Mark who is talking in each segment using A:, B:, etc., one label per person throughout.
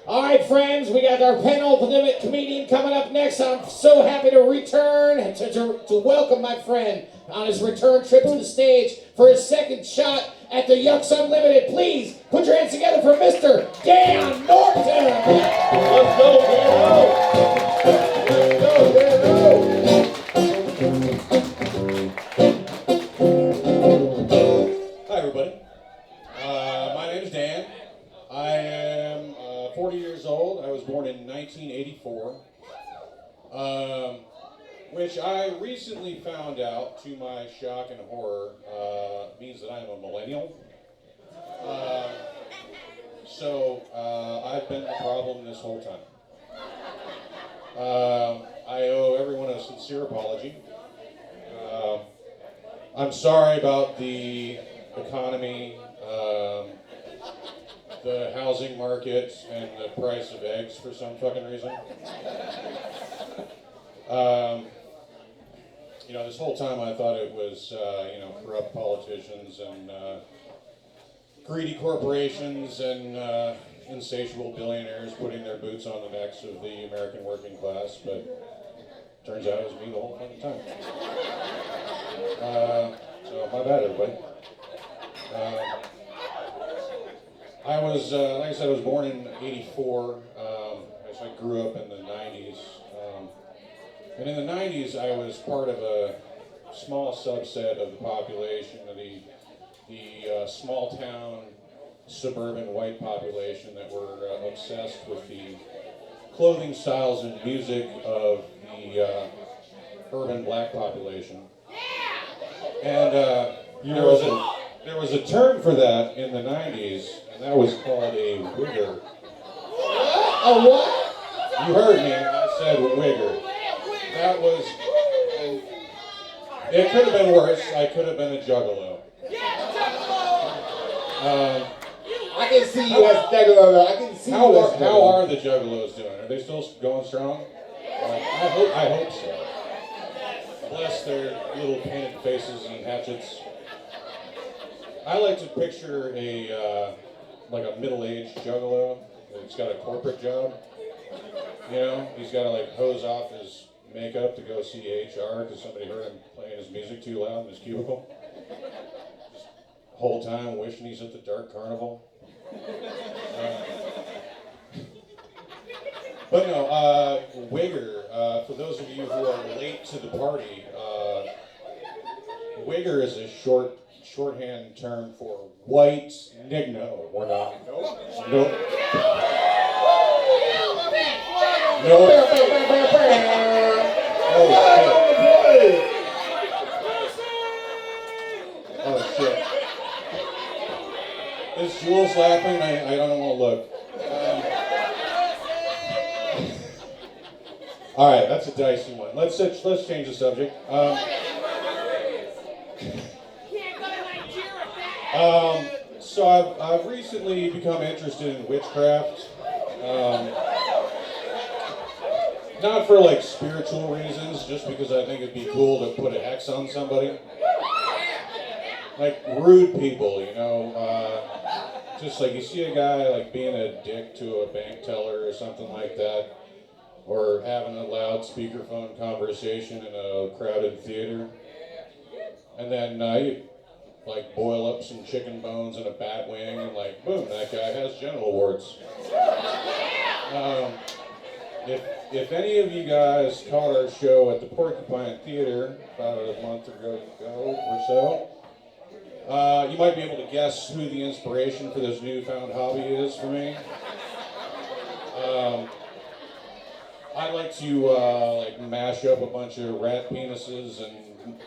A: All right, friends, we got our penultimate comedian coming up next. I'm so happy to return, to welcome my friend on his return trip to the stage for his second shot at the Yuks Unlimited. Please put your hands together for Mr. Dan Norton. Let's go, Dan. Let's go, Dan.
B: Hi, everybody. My name is Dan. I am 40 years old. I was born in 1984, which I recently found out, to my shock and horror, means that I am a millennial. So I've been the problem this whole time. I owe everyone a sincere apology. I'm sorry about the economy, the housing market, and the price of eggs for some fucking reason. This whole time I thought it was, corrupt politicians and greedy corporations and insatiable billionaires putting their boots on the necks of the American working class, but turns out it was me the whole fucking time. So my bad, everybody. I was, like I said, I was born in '84. I grew up in the '90s. And in the '90s, I was part of a small subset of the population, of the small town, suburban white population that were obsessed with the clothing styles and music of the urban black population. And there was a term for that in the '90s, and that was called a wigger.
A: A what?
B: You heard me, I said wigger. That was, it could have been worse. I could have been a juggalo.
A: I can see you as juggalo. I can see you as juggalo.
B: How are the juggalos doing? Are they still going strong? I hope so. Bless their little painted faces and hatchets. I like to picture a middle-aged juggalo that's got a corporate job. You know, he's got to hose off his makeup to go see HR because somebody heard him playing his music too loud in his cubicle. Just the whole time wishing he's at the dark carnival. But no, wigger, for those of you who are late to the party, wigger is a shorthand term for white nigger. No, we're not. Nope. Nope. No. Oh shit. Is Jules laughing? I don't want to look. All right, that's a dicey one. Let's change the subject. So I've recently become interested in witchcraft. Not for spiritual reasons, just because I think it'd be cool to put a hex on somebody. Rude people, just you see a guy being a dick to a bank teller or something like that, or having a loud speakerphone conversation in a crowded theater, and then you boil up some chicken bones and a bat wing, and boom, that guy has genital warts. If any of you guys caught our show at the Porcupine Theater about a month ago or so, you might be able to guess who the inspiration for this newfound hobby is for me. I like to mash up a bunch of rat penises and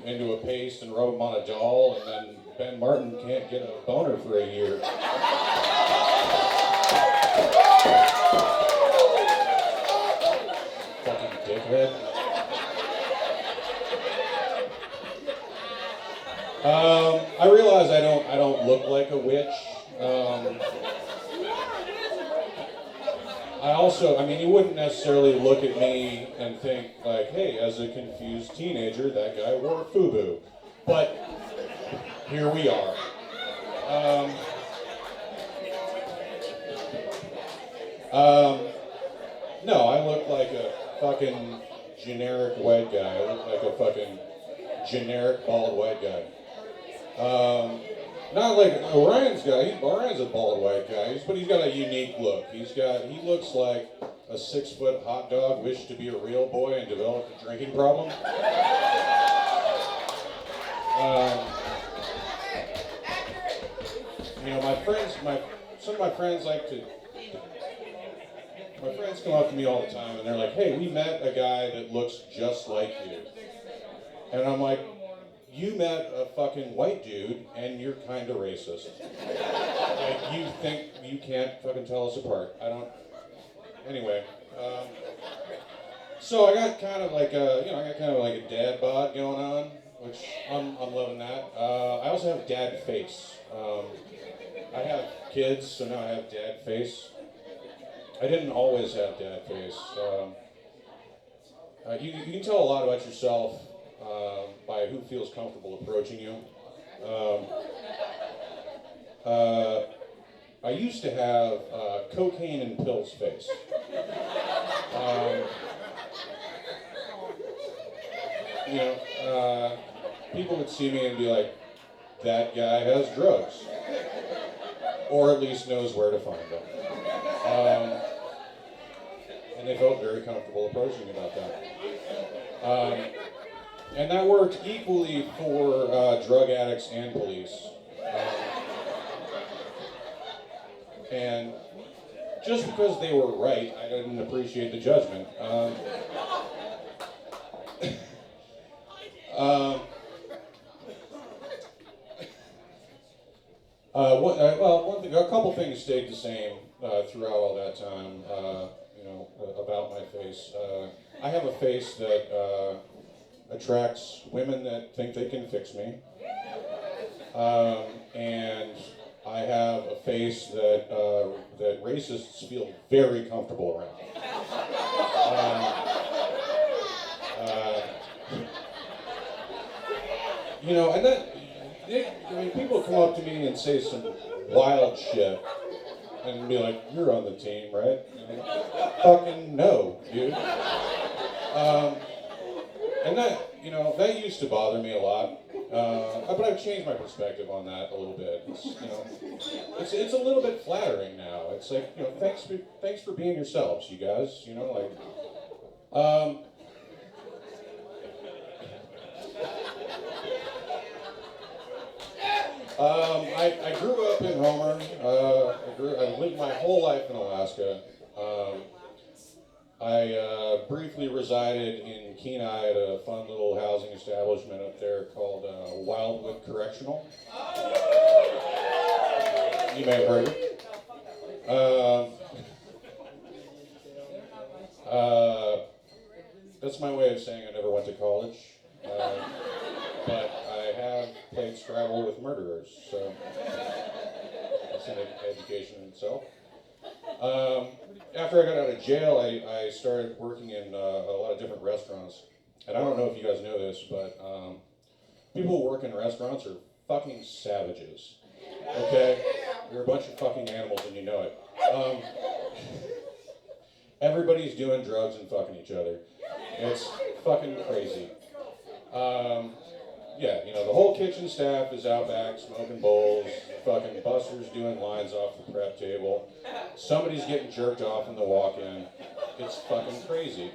B: into a paste and rub them on a doll, and then Ben Martin can't get a boner for a year. Fucking dickhead. I realize I don't look like a witch. You wouldn't necessarily look at me and think hey, as a confused teenager, that guy wore FUBU. But here we are. No, I look like a fucking generic white guy. I look like a fucking generic bald white guy. Not like Orion's guy. Orion's a bald white guy, but he's got a unique look. He looks like a 6-foot hot dog wished to be a real boy and developed a drinking problem. You know, some of my friends come up to me all the time and they're like, "Hey, we met a guy that looks just like you," and I'm like, "You met a fucking white dude, and you're kind of racist. Like, you think you can't fucking tell us apart." I don't. Anyway, so I got kind of like a dad bod going on, which I'm loving that. I also have dad face. I have kids, so now I have dad face. I didn't always have dad face. You can tell a lot about yourself by who feels comfortable approaching you. I used to have cocaine and pills face. People would see me and be like, "That guy has drugs," or at least knows where to find them. And they felt very comfortable approaching me about that. And that worked equally for drug addicts and police. And just because they were right, I didn't appreciate the judgment. A couple things stayed the same throughout all that time. About my face. I have a face that attracts women that think they can fix me, and I have a face that that racists feel very comfortable around. And that people come up to me and say some wild shit and be like, "You're on the team, right?" And fucking no, dude. And that used to bother me a lot. But I've changed my perspective on that a little bit. It's a little bit flattering now. It's like, thanks for being yourselves, you guys. I grew up in Homer. I lived my whole life in Alaska. I briefly resided in Kenai at a fun little housing establishment up there called Wildwood Correctional. You may have heard it. That's my way of saying I never went to college. But I have played Scrabble with murderers, so that's an education in itself. After I got out of jail, I started working in a lot of different restaurants. And I don't know if you guys know this, but people who work in restaurants are fucking savages. Okay? You're a bunch of fucking animals and you know it. Everybody's doing drugs and fucking each other. It's fucking crazy. The whole kitchen staff is out back smoking bowls, fucking busters doing lines off the prep table. Somebody's getting jerked off in the walk-in. It's fucking crazy.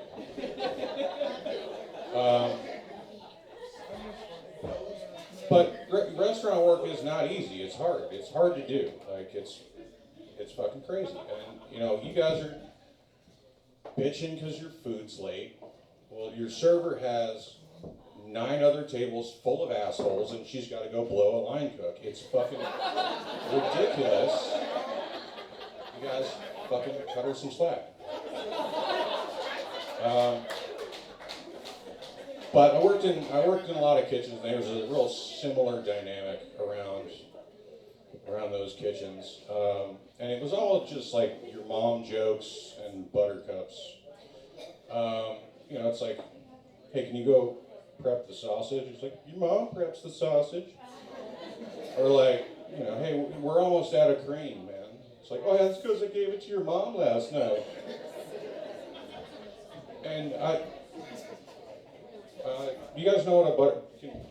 B: But restaurant work is not easy. It's hard. It's hard to do. Like, it's fucking crazy. And, you guys are bitching because your food's late. Well, your server has 9 other tables full of assholes, and she's got to go blow a line cook. It's fucking ridiculous. You guys fucking cut her some slack. But I worked in a lot of kitchens, and there was a real similar dynamic around those kitchens. And it was all just like your mom jokes and buttercups. It's like, "Hey, can you go prep the sausage?" It's like, "Your mom preps the sausage." Or like, "Hey, we're almost out of cream, man." It's It's like, oh, yeah, that's because I gave it to your mom last night. And you guys know what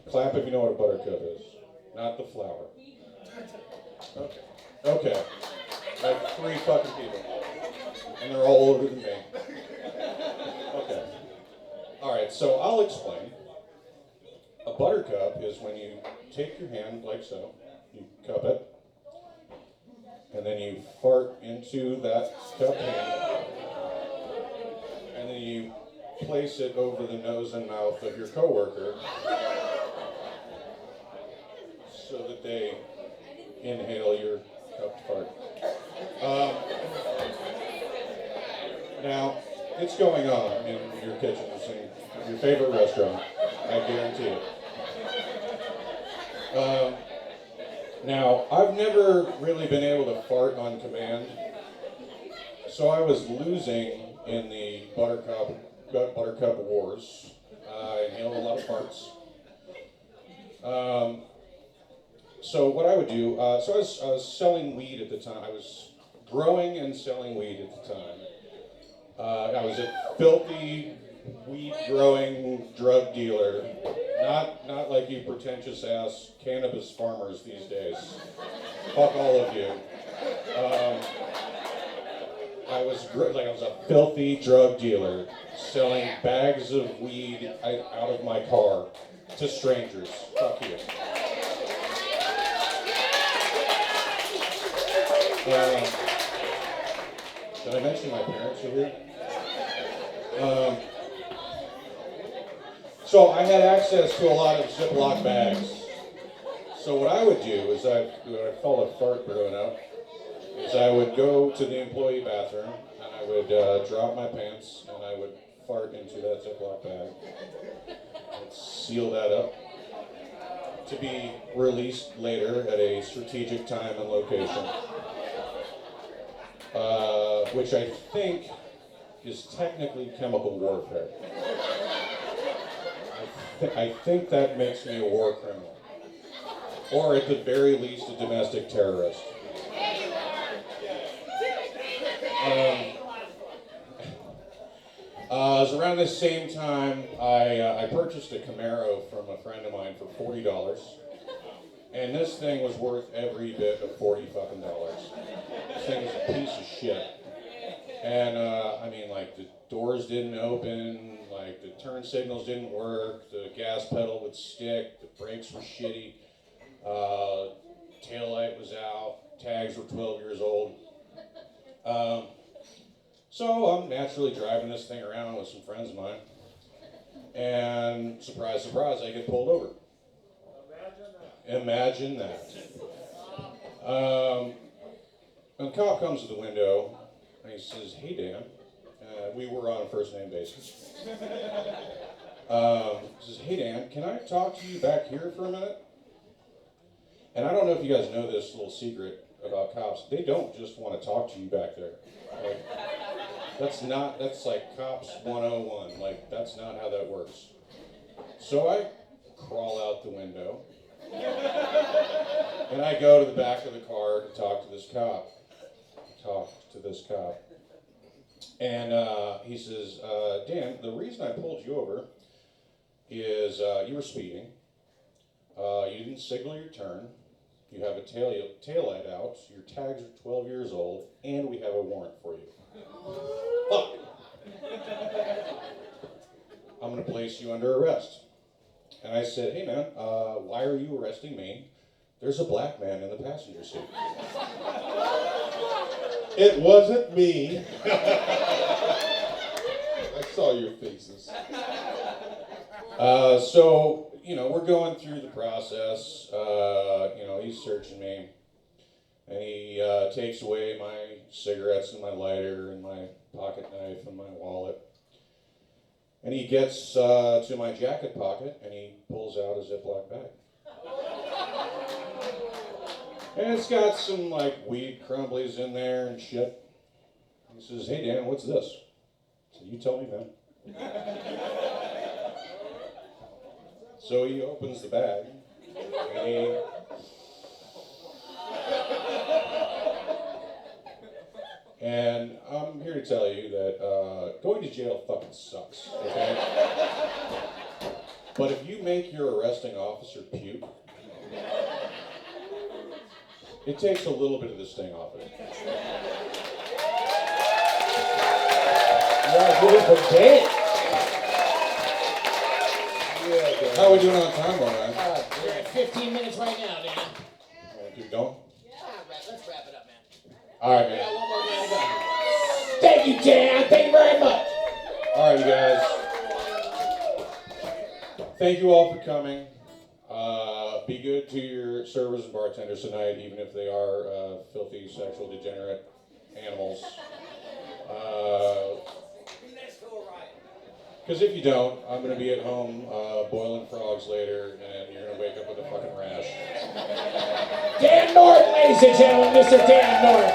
B: clap if you know what a buttercup is. Not the flower. Okay. Okay. Like 3 fucking people. And they're all older than me. Okay. Alright, so I'll explain. A buttercup is when you take your hand like so, you cup it, and then you fart into that cup hand, and then you place it over the nose and mouth of your coworker so that they inhale your cupped fart. Now, it's going on in your kitchens and your favorite restaurant, I guarantee it. Now, I've never really been able to fart on command, so I was losing in the buttercup wars. I inhaled a lot of farts. So what I would do, so I was selling weed at the time. I was growing and selling weed at the time. I was a filthy weed-growing drug dealer. Not like you pretentious ass cannabis farmers these days. Fuck all of you. I was a filthy drug dealer selling bags of weed out of my car to strangers. Fuck you. Did I mention my parents are here? So I had access to a lot of Ziploc bags. So what I would do is when I felt a fart brewing up, is I would go to the employee bathroom and I would drop my pants and I would fart into that Ziploc bag and seal that up to be released later at a strategic time and location, which I think is technically chemical warfare. I think that makes me a war criminal. Or at the very least, a domestic terrorist. It was around this same time I purchased a Camaro from a friend of mine for $40. And this thing was worth every bit of $40 fucking dollars. This thing was a piece of shit. And like the doors didn't open, like the turn signals didn't work, the gas pedal would stick, the brakes were shitty, tail light was out, tags were 12 years old. So I'm naturally driving this thing around with some friends of mine, and surprise, surprise, I get pulled over. Imagine that. And the cop comes to the window, and he says, "Hey, Dan." We were on a first name basis. He says, "Hey, Dan, can I talk to you back here for a minute?" And I don't know if you guys know this little secret about cops. They don't just want to talk to you back there. Like, that's like cops 101. Like, that's not how that works. So I crawl out the window. And I go to the back of the car to talk to this cop. And he says, "Dan, the reason I pulled you over is you were speeding. You didn't signal your turn. You have a tail light out. Your tags are 12 years old, and we have a warrant for you. Fuck. I'm going to place you under arrest." And I said, "Hey, man, why are you arresting me? There's a black man in the passenger seat."
C: It wasn't me. I saw your faces.
B: So, we're going through the process. He's searching me. And he takes away my cigarettes and my lighter and my pocket knife and my wallet. And he gets to my jacket pocket and he pulls out a Ziploc bag. And it's got some weed crumblies in there and shit. He says, "Hey, Dan, what's this?" I said, "You tell me, man." So he opens the bag And I'm here to tell you that going to jail fucking sucks, okay? But if you make your arresting officer puke, it takes a little bit of the sting off it.
A: Yeah, good for bed.
B: How are we doing on time, Ryan?
A: We're at 15 minutes right now, Dan.
B: Keep going?
A: Let's wrap it up, man.
B: All right,
A: We got
B: man.
A: one more man to go. Thank you, Dan. Thank you very much.
B: All right, you guys. Thank you all for coming. Be good to your servers and bartenders tonight, even if they are filthy, sexual, degenerate animals. Because if you don't, I'm going to be at home boiling frogs later, and you're going to wake up with a fucking rash.
A: Dan Norton, ladies and gentlemen, Mr. Dan Norton.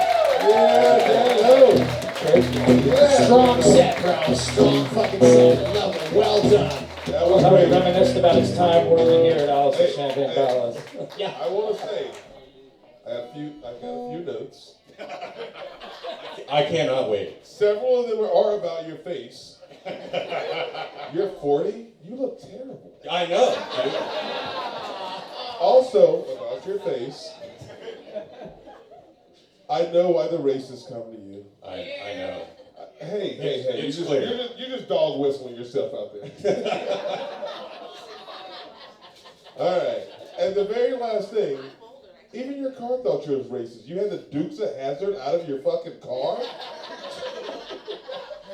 C: Yeah,
A: Strong set, bro. Strong fucking set. Love it. Well done.
C: that was
D: How he
C: great.
D: reminisced about his time working here at Alice's Champagne
C: Hey.
D: Palace.
A: Yeah.
C: I want to say, I got a few notes.
B: I cannot wait.
C: Several of them are about your face. You're 40. You look terrible.
B: I know, dude.
C: Also, about your face, I know why the racists come to you.
B: I know.
C: Hey,
B: It's clear.
C: you're just dog whistling yourself out there. All right, and the very last thing, even your car thought you was racist. You had the Dukes of Hazzard out of your fucking car?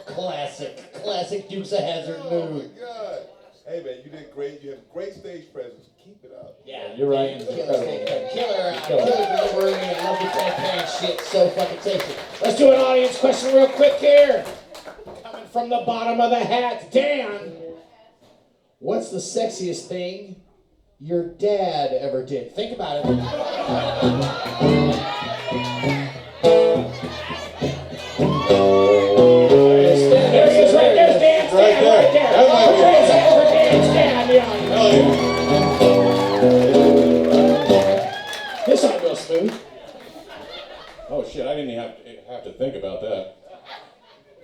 A: Classic Dukes of Hazzard
C: Oh
A: move.
C: my God. Hey man, you did great. You had great stage presence. Keep it up.
A: Yeah,
D: You're right. It's
A: Killer
D: incredible.
A: delivery, and love the transparent shit. So fucking tasty. Let's do an audience question real quick here. Coming from the bottom of the hat, Dan. What's the sexiest thing your dad ever did? Think about it. There he is, right there's Dan.
B: Right
A: Stan,
B: there.
A: right there.
B: That might be
A: Okay, it's over Dan. Stan, young.
B: Hell yeah.
A: This ought to go smooth.
B: Oh shit, I didn't even have to think about that.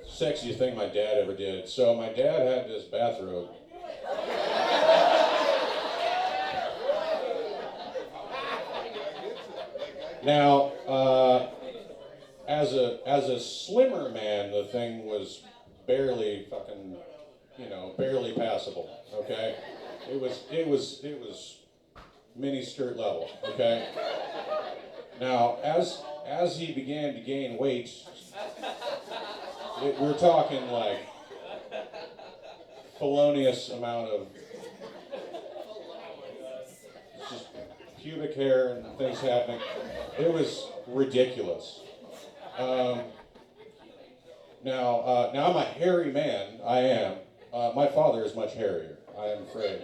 B: Sexiest thing my dad ever did. So my dad had this bathrobe. Now, as a slimmer man, the thing was barely fucking, barely passable. Okay, it was mini skirt level. Okay. Now, as he began to gain weight, we're talking like felonious amount of just pubic hair and things happening. It was ridiculous. Now I'm a hairy man. I am. My father is much hairier, I am afraid.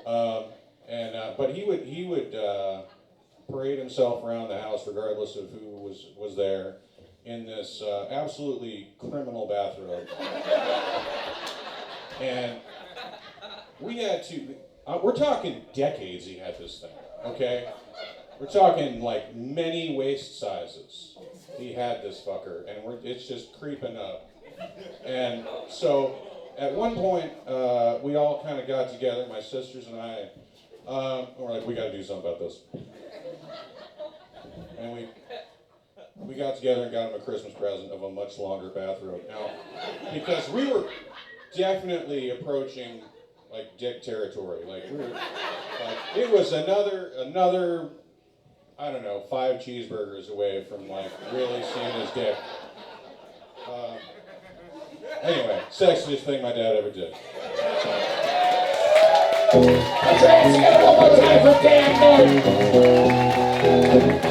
B: But he would parade himself around the house, regardless of who was there, in this absolutely criminal bathrobe. And we had to. We're talking decades. He had this thing. Okay, we're talking like many waist sizes. He had this fucker, and it's just creeping up. And so, at one point, we all kind of got together, my sisters and I. We're like, we got to do something about this. And we got together and got him a Christmas present of a much longer bathrobe. Now, because we were definitely approaching like dick territory. Like it was another I don't know, 5 cheeseburgers away from like really seeing his dick. Anyway, sexiest thing my dad ever did.
A: Let's get it one more time for Dan Norton.